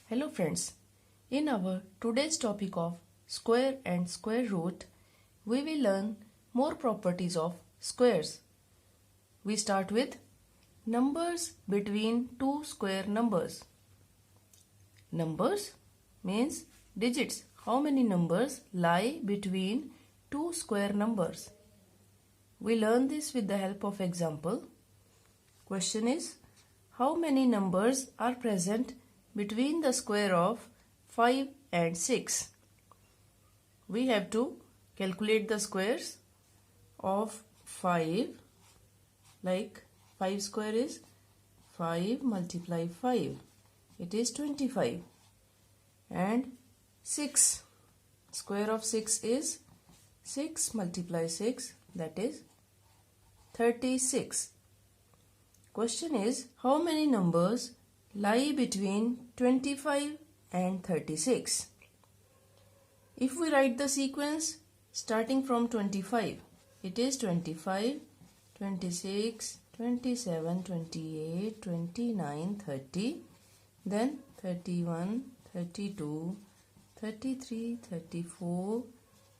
Hello friends, in our today's topic of square and square root, we will learn more properties of squares. We start with numbers between two square numbers. Numbers means digits. How many numbers lie between two square numbers? We learn this with the help of example. Question is, how many numbers are present between the square of 5 and 6? We have to calculate the squares of 5. Like 5 square is 5 multiply 5. It is 25. And 6. Square of 6 is 6 multiply 6. That is 36. Question is, how many numbers lie between 25 and 36? If we write the sequence starting from 25, it is 25, 26, 27, 28, 29, 30, then 31, 32, 33, 34,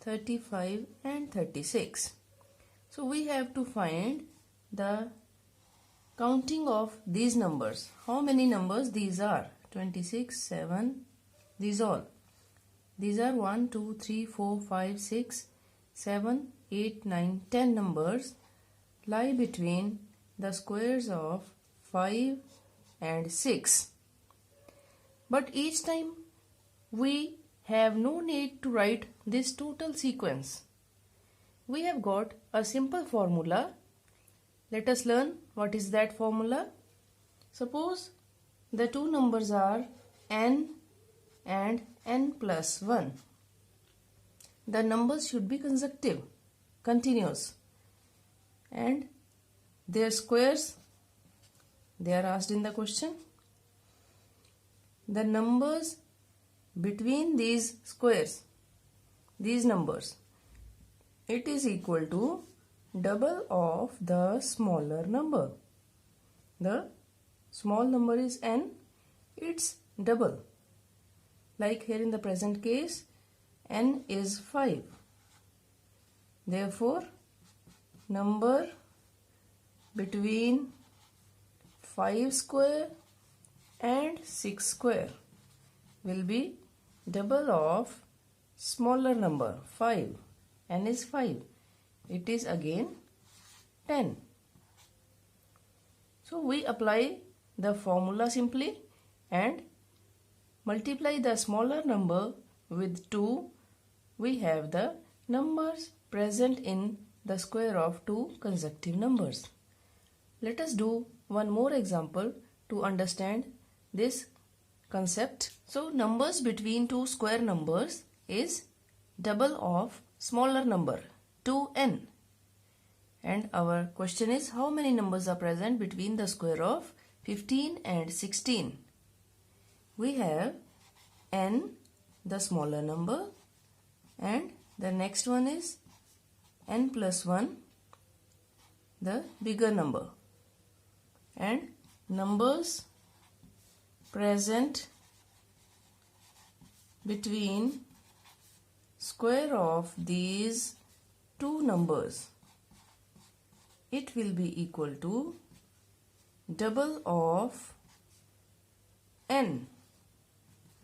35 and 36. So we have to find the counting of these numbers. How many numbers these are? 26, 7, these all. These are 1, 2, 3, 4, 5, 6, 7, 8, 9, 10 numbers lie between the squares of 5 and 6. But each time we have no need to write this total sequence. We have got a simple formula. Let us learn what is that formula. Suppose the two numbers are n and n plus 1. The numbers should be consecutive, continuous, and their squares, they are asked in the question. The numbers between these squares, these numbers, it is equal to double of the smaller number. The small number is n, its double. Like here in the present case, n is 5. Therefore, number between 5 square and 6 square will be double of smaller number 5. N is 5. It is again 10. So we apply the formula simply and multiply the smaller number with 2. We have the numbers present in the square of two consecutive numbers. Let us do one more example to understand this concept. So numbers between two square numbers is double of smaller number 2n. And our question is, how many numbers are present between the square of 15 and 16? We have n, the smaller number, and the next one is n plus 1, the bigger number. And numbers present between square of these two numbers, it will be equal to double of n,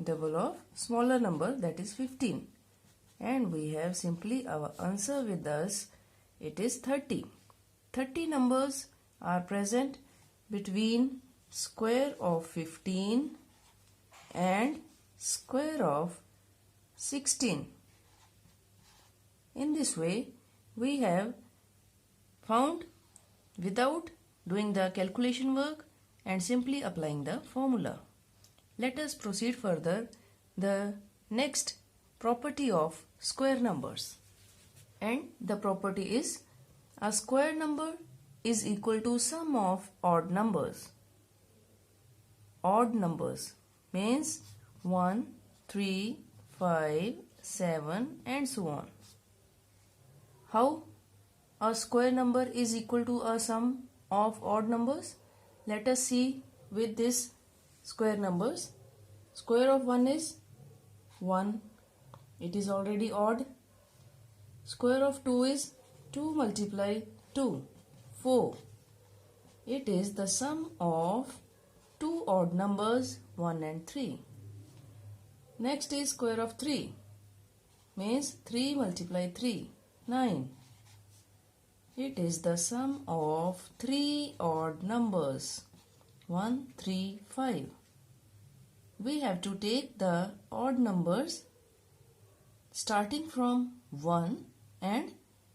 double of smaller number, that is 15. And we have simply our answer with us. It is 30. 30 numbers are present between square of 15 and square of 16. In this way, we have found without doing the calculation work and simply applying the formula. Let us proceed further. The next property of square numbers, and the property is, a square number is equal to sum of odd numbers. Odd numbers means 1, 3, 5, 7 and so on. How a square number is equal to a sum of odd numbers? Let us see with this square numbers. Square of 1 is 1. It is already odd. Square of 2 is 2 multiply 2, 4. It is the sum of two odd numbers 1 and 3. Next is square of 3. Means 3 multiply 3, 9. It is the sum of three odd numbers 1, 3, 5. We have to take the odd numbers starting from 1 and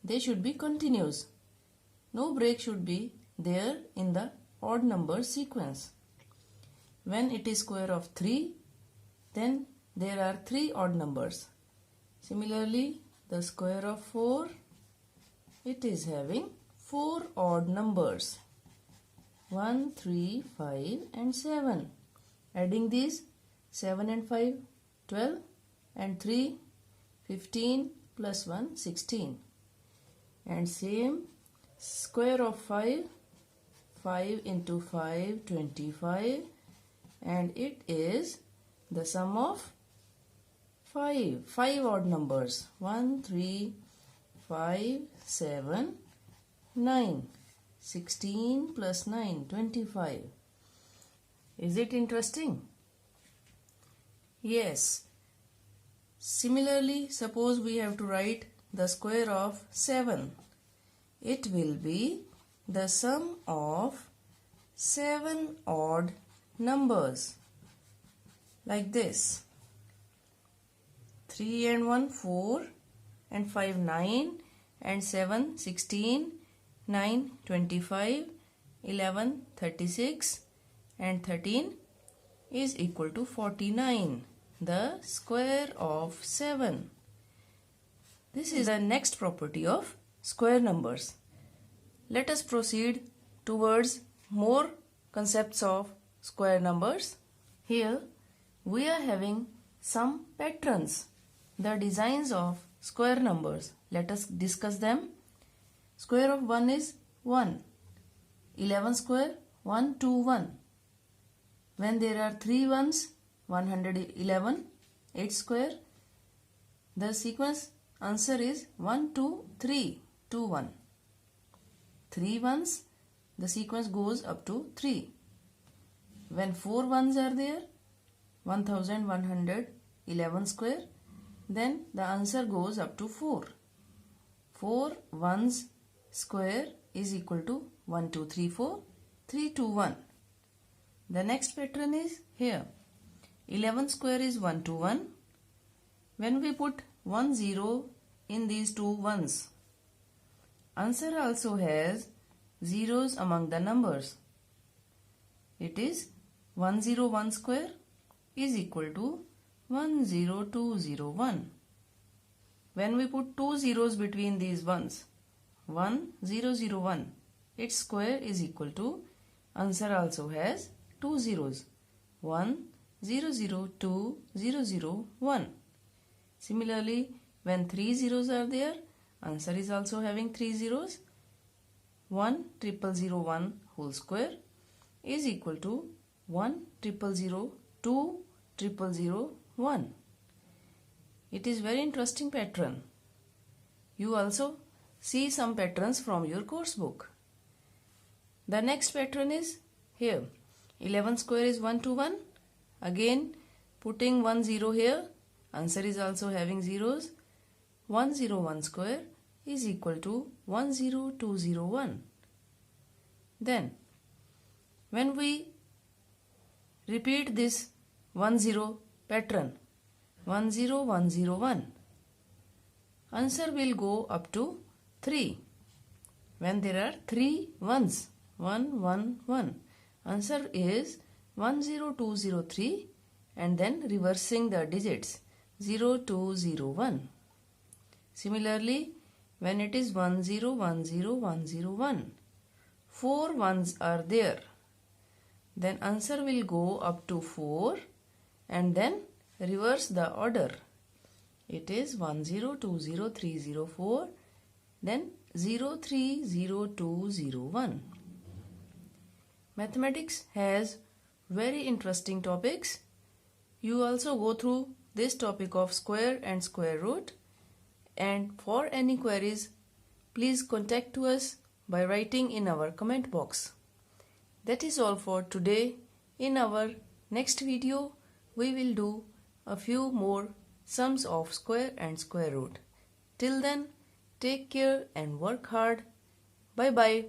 they should be continuous. No break should be there in the odd number sequence. When it is square of 3, then there are three odd numbers. Similarly, the square of 4, it is having four odd numbers 1, 3, 5 and 7. Adding these 7 and 5, 12 and 3, 15 plus 1, 16. And same square of 5, 5 into 5, 25, and it is the sum of 5 odd numbers 1, 3, 5, 7, 9. 16 plus 9, 25. Is it interesting? Yes. Similarly, suppose we have to write the square of 7. It will be the sum of 7 odd numbers. Like this. 3 and 1, 4 and 5, 9 and 7, 16, 9, 25, 11, 36 and 13 is equal to 49. The square of 7. This is the next property of square numbers. Let us proceed towards more concepts of square numbers. Here we are having some patterns, the designs of square numbers. Let us discuss them. Square of 1 is 1. 11 square, 1, 2, 1. When there are 3 ones, 111. 8 square, the sequence answer is 1, 2, 3, 2, 1. 3 ones, the sequence goes up to 3. When 4 ones are there, 1111 square, then the answer goes up to 4. 4 ones square is equal to 1, 2, 3, 4, 3, 2, 1. The next pattern is here. 11 square is 1, 2, 1. When we put 1, 0 in these two ones, answer also has zeros among the numbers. It is 101 square is equal to 10201. When we put two zeros between these ones, 1001, its square is equal to, answer also has two zeros, 100201. Similarly, when three zeros are there, answer is also having three zeros. 10001 whole square is equal to 100020001. It is very interesting pattern. You also see some patterns from your course book. The next pattern is here. 11 square is 121. Again putting 10 here. Answer is also having zeros. 101 square is equal to 10201. Then when we repeat this 10 pattern, 10101, answer will go up to 3. When there are 3 ones, 111, answer is 10203, and then reversing the digits 0201. Similarly, when it is 1010101, 4 ones are there, then answer will go up to 4 and then reverse the order. It is 1020304, then 030201. Mathematics has very interesting topics. you also go through this topic of square and square root. And for any queries, please contact to us by writing in our comment box. That is all for today. In our next video, we will do a few more sums of square and square root. Till then, take care and work hard. Bye bye.